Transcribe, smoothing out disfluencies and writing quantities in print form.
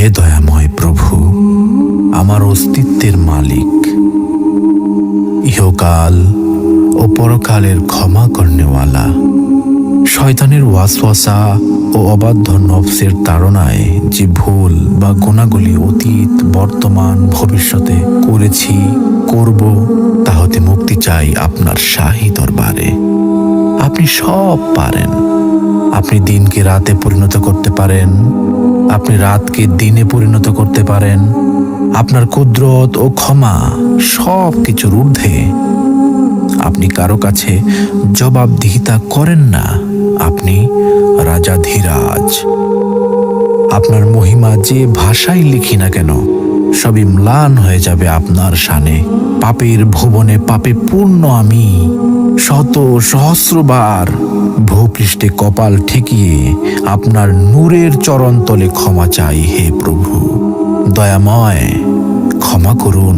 হে দয়াময় প্রভু, আমার অস্তিত্বের মালিক, ইহকাল ও পরকালের ক্ষমা করনেওয়ালা, শয়তানের ওয়াসওয়াসা ও অবাধ্য নফসের তাড়নায় যে ভুল বা গুনাহগুলি অতীত, বর্তমান, ভবিষ্যতে করেছি, করব, তা হতে মুক্তি চাই আপনার শাহী দরবারে। আপনি সব পারেন। আপনি দিনকে রাতে পরিণত করতে পারেন, আপনি রাতকে দিনে পরিণত করতে পারেন। আপনার কুদরত ও ক্ষমা সব কিছুর ঊর্ধ্বে। আপনি কারো কাছে জবাবদিহিতা করেন না। আপনি রাজাধিরাজ। আপনার মহিমা যে ভাষায় লিখি না কেন, সবই ম্লান হয়ে যাবে আপনার শানে। পাপের ভুবনে পাপে পূর্ণ আমি শত সহস্রবার ভূপৃষ্ঠে কপাল ঠেকিয়ে আপনার নূরের চরণতলে ক্ষমা চাই। হে প্রভু, দয়াময়, ক্ষমা করুন।